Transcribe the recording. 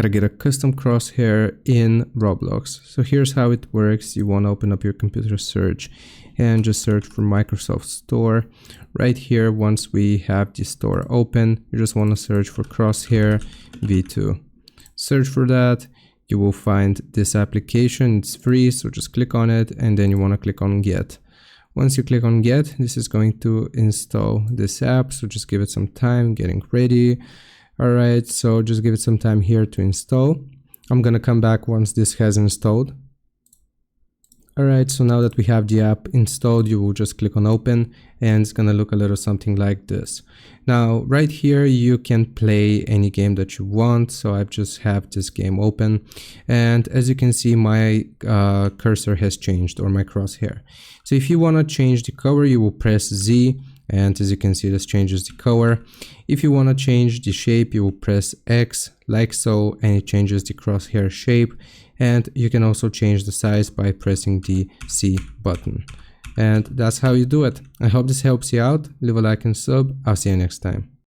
how to get a custom crosshair in Roblox. So here's how it works. You want to open up your computer search and just search for Microsoft Store. Right here, once we have the store open, you just want to search for Crosshair V2. Search for that. You will find this application. It's free, so just click on it and then you want to click on Get. Once you click on Get, this is going to install this app, so just give it some time getting ready. Alright, so just give it some time here to install. I'm gonna come back once this has installed. Alright, so now that we have the app installed, you will just click on open and it's gonna look a little something like this. Now, right here, you can play any game that you want. So I just have this game open. And as you can see, my cursor has changed, or my crosshair. So if you wanna change the color, you will press Z. And as you can see, this changes the color. If you want to change the shape, you will press X like so, and it changes the crosshair shape. And you can also change the size by pressing the C button. And that's how you do it. I hope this helps you out. Leave a like and sub. I'll see you next time.